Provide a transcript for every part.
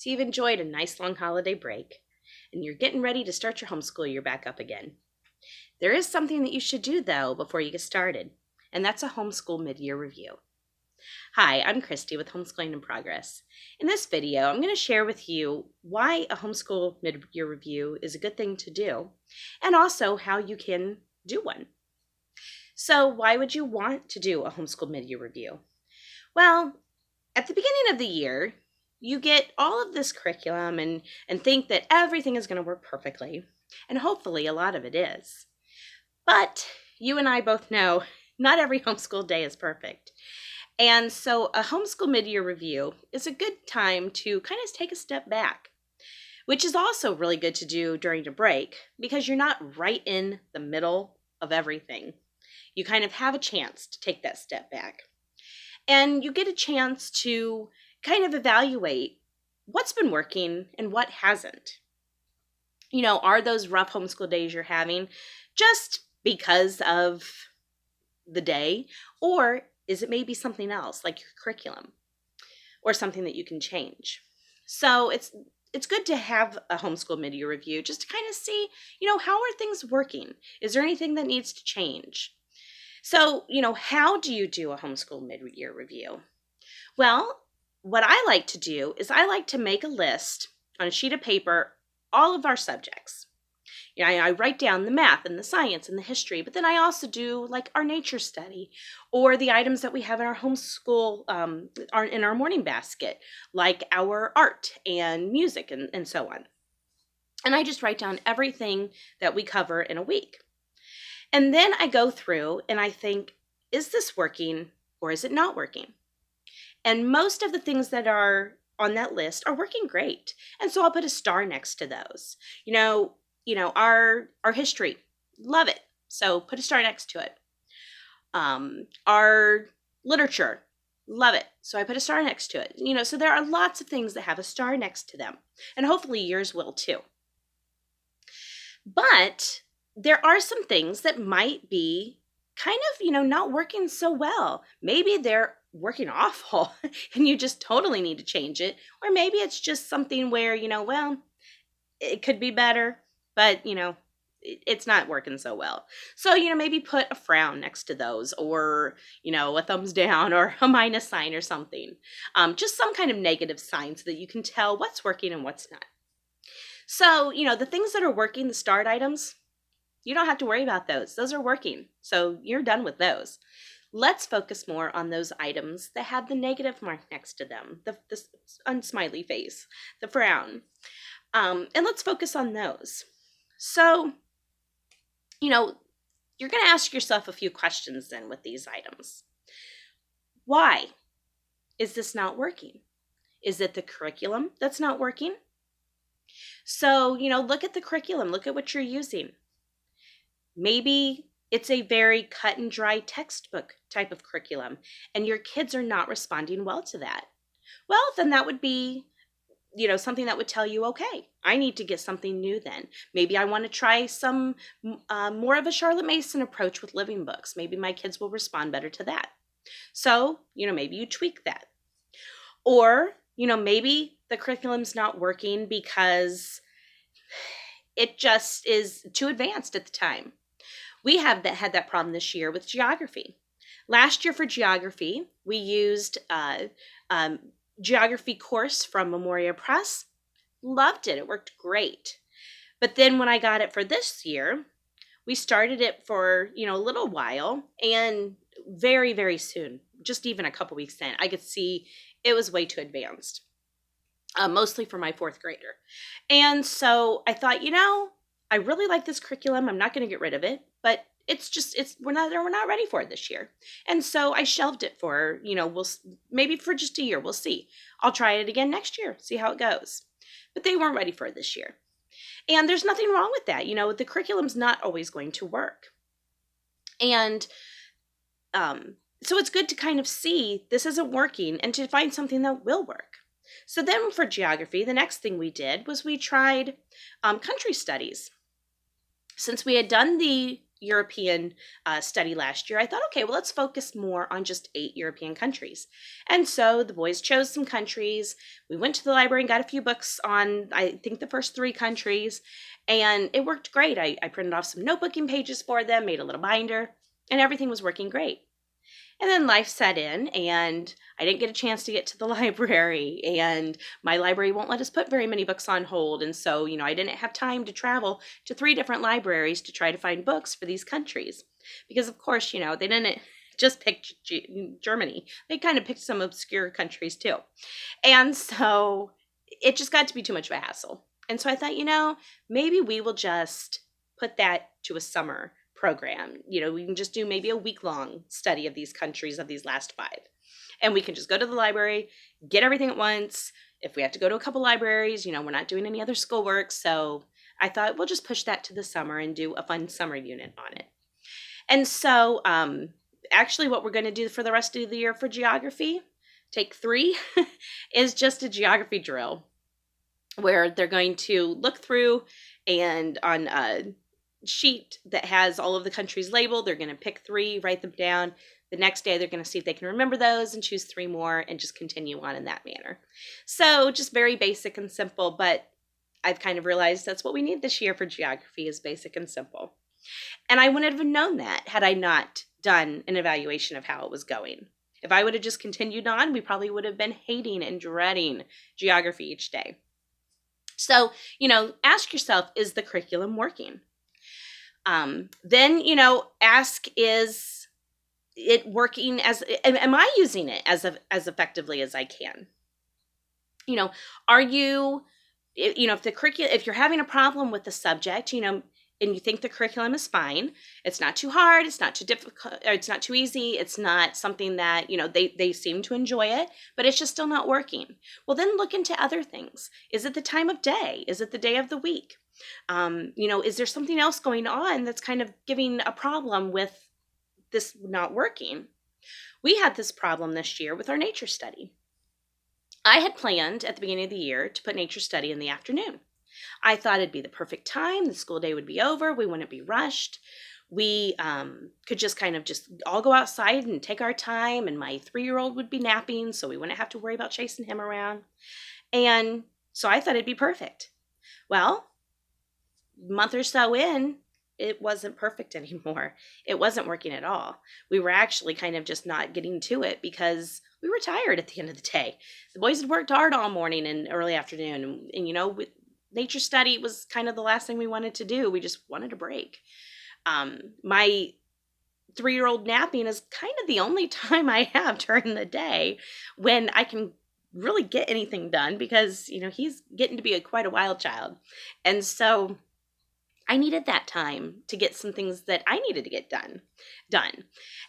So you've enjoyed a nice long holiday break, and you're getting ready to start your homeschool year back up again. There is something that you should do, though, before you get started, and that's a homeschool mid-year review. Hi, I'm Christy with Homeschooling in Progress. In this video, I'm going to share with you why a homeschool mid-year review is a good thing to do, and also how you can do one. So why would you want to do a homeschool mid-year review? Well, at the beginning of the year, you get all of this curriculum and think that everything is going to work perfectly. And hopefully a lot of it is. But you and I both know not every homeschool day is perfect. And so a homeschool mid-year review is a good time to kind of take a step back, which is also really good to do during a break because you're not right in the middle of everything. You kind of have a chance to take that step back. And you get a chance to kind of evaluate what's been working and what hasn't. Are those rough homeschool days you're having just because of the day? Or is it maybe something else like your curriculum or something that you can change? So it's good to have a homeschool mid-year review just to kind of see, how are things working? Is there anything that needs to change? So, how do you do a homeschool mid-year review? Well, what I like to do is I like to make a list on a sheet of paper, all of our subjects. I write down the math and the science and the history, but then I also do like our nature study or the items that we have in our homeschool, in our morning basket, like our art and music and so on. And I just write down everything that we cover in a week. And then I go through and I think, is this working or is it not working? And most of the things that are on that list are working great. And so I'll put a star next to those. Our history, love it. So put a star next to it. Our literature, love it. So I put a star next to it. So there are lots of things that have a star next to them. And hopefully yours will too. But there are some things that might be kind of, not working so well. Maybe they're working awful and you just totally need to change it. Or maybe it's just something where, it could be better, but, it's not working so well. So, maybe put a frown next to those or, a thumbs down or a minus sign or something. Just some kind of negative sign so that you can tell what's working and what's not. So, the things that are working, the start items, you don't have to worry about those. Those are working. So you're done with those. Let's focus more on those items that have the negative mark next to them, the unsmiley face, the frown. And let's focus on those. So, you're going to ask yourself a few questions then with these items. Why is this not working? Is it the curriculum that's not working? So, look at the curriculum. Look at what you're using. Maybe it's a very cut and dry textbook type of curriculum, and your kids are not responding well to that. Well, then that would be, something that would tell you, okay, I need to get something new then. Maybe I want to try some more of a Charlotte Mason approach with living books. Maybe my kids will respond better to that. So, maybe you tweak that. Or, maybe the curriculum's not working because it just is too advanced at the time. We had that problem this year with geography. Last year for geography, we used a geography course from Memoria Press. Loved it. It worked great. But then when I got it for this year, we started it for, a little while, and very, very soon, just even a couple weeks in, I could see it was way too advanced, mostly for my fourth grader. And so I thought, I really like this curriculum. I'm not going to get rid of it, but we're not ready for it this year. And so I shelved it for, maybe for just a year. We'll see. I'll try it again next year, see how it goes. But they weren't ready for it this year. And there's nothing wrong with that. The curriculum's not always going to work. And so it's good to kind of see this isn't working and to find something that will work. So then for geography, the next thing we did was we tried country studies. Since we had done the European study last year, I thought, okay, well, let's focus more on just 8 European countries. And so the boys chose some countries. We went to the library and got a few books on, I think, the first 3 countries. And it worked great. I printed off some notebooking pages for them, made a little binder, and everything was working great. And then life set in, and I didn't get a chance to get to the library, and my library won't let us put very many books on hold. And so, I didn't have time to travel to 3 different libraries to try to find books for these countries. Because, of course, they didn't just pick Germany, they kind of picked some obscure countries too. And so it just got to be too much of a hassle. And so I thought, maybe we will just put that to a summer program. We can just do maybe a week-long study of these countries, of these last 5. And we can just go to the library, get everything at once. If we have to go to a couple libraries, we're not doing any other schoolwork. So I thought we'll just push that to the summer and do a fun summer unit on it. And so actually what we're going to do for the rest of the year for geography, take 3, is just a geography drill where they're going to look through, and on a sheet that has all of the countries labeled, they're going to pick 3, write them down. The next day, they're going to see if they can remember those and choose 3 more and just continue on in that manner. So just very basic and simple, but I've kind of realized that's what we need this year for geography, is basic and simple. And I wouldn't have known that had I not done an evaluation of how it was going. If I would have just continued on, we probably would have been hating and dreading geography each day. So, ask yourself, is the curriculum working? Then, ask, is it working am I using it as effectively as I can? Are you, if you're having a problem with the subject, and you think the curriculum is fine, it's not too hard, it's not too difficult, or it's not too easy, it's not something that, they seem to enjoy it, but it's just still not working. Well, then look into other things. Is it the time of day? Is it the day of the week? Is there something else going on that's kind of giving a problem with this not working? We had this problem this year with our nature study. I had planned at the beginning of the year to put nature study in the afternoon. I thought it'd be the perfect time. The school day would be over. We wouldn't be rushed. We could just kind of just all go outside and take our time, and my 3-year-old would be napping, so we wouldn't have to worry about chasing him around. And so I thought it'd be perfect. Well, a month or so in, it wasn't perfect anymore. It wasn't working at all. We were actually kind of just not getting to it because we were tired at the end of the day. The boys had worked hard all morning and early afternoon, and nature study was kind of the last thing we wanted to do. We just wanted a break. My 3-year-old napping is kind of the only time I have during the day when I can really get anything done because, he's getting to be quite a wild child. And so I needed that time to get some things that I needed to get done.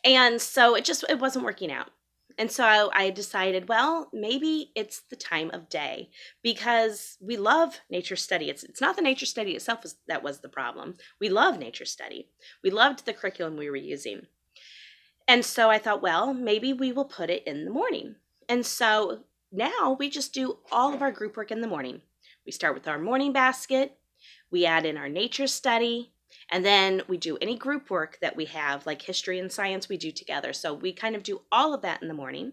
And so it wasn't working out. And so I decided, well, maybe it's the time of day because we love nature study. It's not the nature study itself that was the problem. We love nature study. We loved the curriculum we were using. And so I thought, well, maybe we will put it in the morning. And so now we just do all of our group work in the morning. We start with our morning basket. We add in our nature study. And then we do any group work that we have, like history and science, we do together. So we kind of do all of that in the morning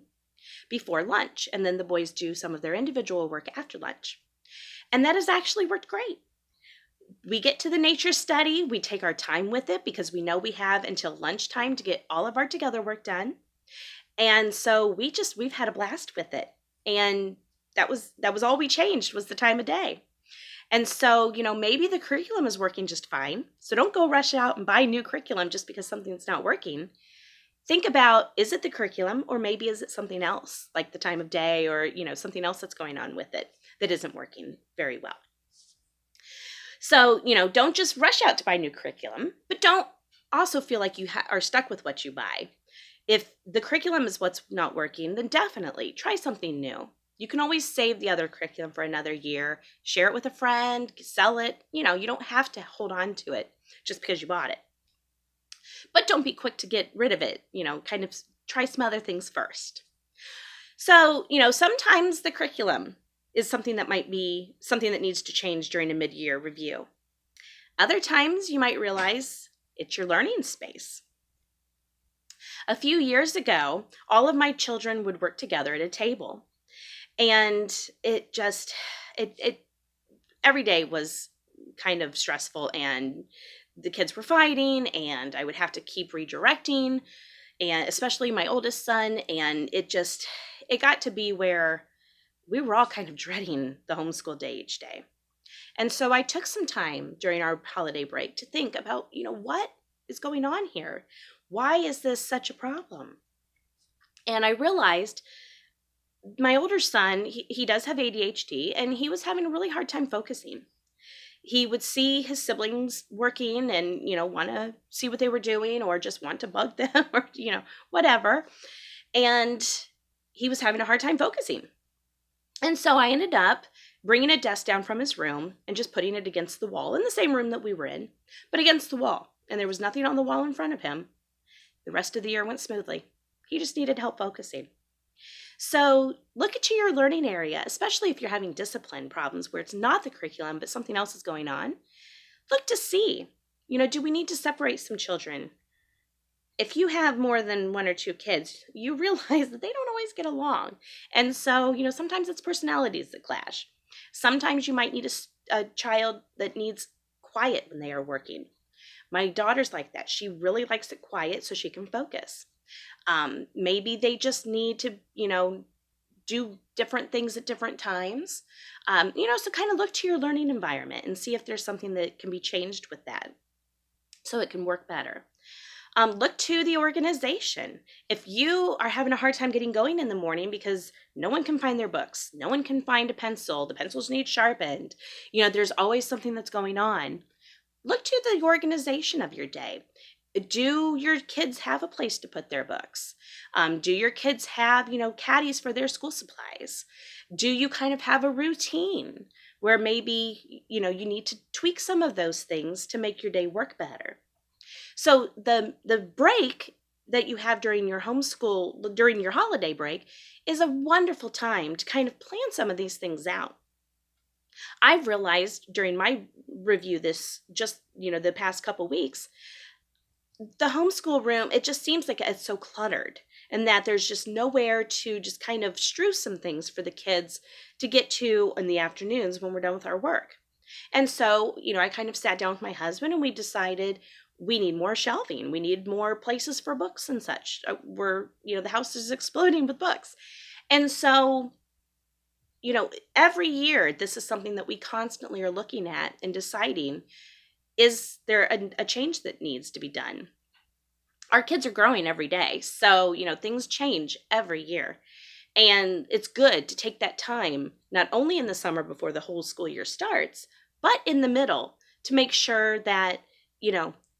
before lunch. And then the boys do some of their individual work after lunch. And that has actually worked great. We get to the nature study. We take our time with it because we know we have until lunchtime to get all of our together work done. And so we've had a blast with it. And that was all we changed was the time of day. And so, maybe the curriculum is working just fine. So don't go rush out and buy new curriculum just because something's not working. Think about, is it the curriculum or maybe is it something else like the time of day or, something else that's going on with it that isn't working very well. So, don't just rush out to buy new curriculum, but don't also feel like you are stuck with what you buy. If the curriculum is what's not working, then definitely try something new. You can always save the other curriculum for another year, share it with a friend, sell it. You don't have to hold on to it just because you bought it. But don't be quick to get rid of it. Kind of try some other things first. So, sometimes the curriculum is something that might be something that needs to change during a mid-year review. Other times you might realize It's your learning space. A few years ago, all of my children would work together at a table. And it every day was kind of stressful, and the kids were fighting, and I would have to keep redirecting, and especially my oldest son, and it got to be where we were all kind of dreading the homeschool day each day. And so I took some time during our holiday break to think about, what is going on here? Why is this such a problem? And I realized my older son, he does have ADHD, and he was having a really hard time focusing. He would see his siblings working and, want to see what they were doing, or just want to bug them, or, whatever. And he was having a hard time focusing. And so I ended up bringing a desk down from his room and just putting it against the wall in the same room that we were in, but against the wall. And there was nothing on the wall in front of him. The rest of the year went smoothly. He just needed help focusing. So look into your learning area, especially if you're having discipline problems where it's not the curriculum, but something else is going on. Look to see, do we need to separate some children? If you have more than one or two kids, you realize that they don't always get along. And so, sometimes it's personalities that clash. Sometimes you might need a child that needs quiet when they are working. My daughter's like that. She really likes it quiet so she can focus. Maybe they just need to, do different things at different times. So kind of look to your learning environment and see if there's something that can be changed with that so it can work better. Look to the organization. If you are having a hard time getting going in the morning because no one can find their books, no one can find a pencil, the pencils need sharpened, there's always something that's going on. Look to the organization of your day. Do your kids have a place to put their books? Do your kids have, caddies for their school supplies? Do you kind of have a routine where maybe, you need to tweak some of those things to make your day work better? So the break that you have during your homeschool, during your holiday break, is a wonderful time to kind of plan some of these things out. I've realized during my review the past couple weeks, the homeschool room, it just seems like it's so cluttered, and that there's just nowhere to just kind of strew some things for the kids to get to in the afternoons when we're done with our work. And so, I kind of sat down with my husband and we decided we need more shelving. We need more places for books and such. The house is exploding with books. And so, every year, this is something that we constantly are looking at and deciding, is there a change that needs to be done? Our kids are growing every day. So, things change every year. And it's good to take that time, not only in the summer before the whole school year starts, but in the middle, to make sure that,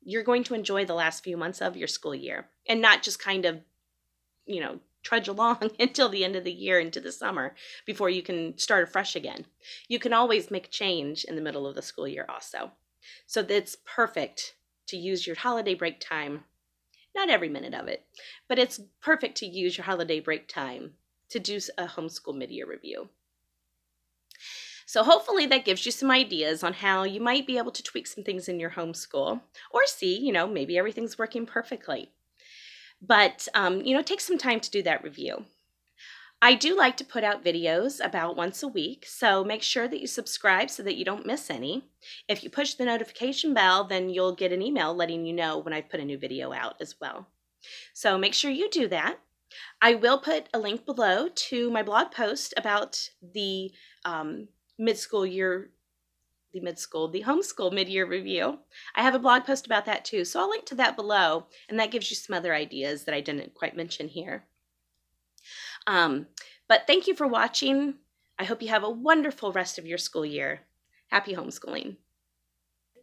you're going to enjoy the last few months of your school year and not just kind of, trudge along until the end of the year into the summer before you can start afresh again. You can always make a change in the middle of the school year also. So that's perfect to use your holiday break time. Not every minute of it, but it's perfect to use your holiday break time to do a homeschool mid-year review. So hopefully that gives you some ideas on how you might be able to tweak some things in your homeschool, or see, maybe everything's working perfectly. But, take some time to do that review. I do like to put out videos about once a week, so make sure that you subscribe so that you don't miss any. If you push the notification bell, then you'll get an email letting you know when I've put a new video out as well. So make sure you do that. I will put a link below to my blog post about the the homeschool mid-year review. I have a blog post about that too, so I'll link to that below, and that gives you some other ideas that I didn't quite mention here. But thank you for watching. I hope you have a wonderful rest of your school year. Happy homeschooling.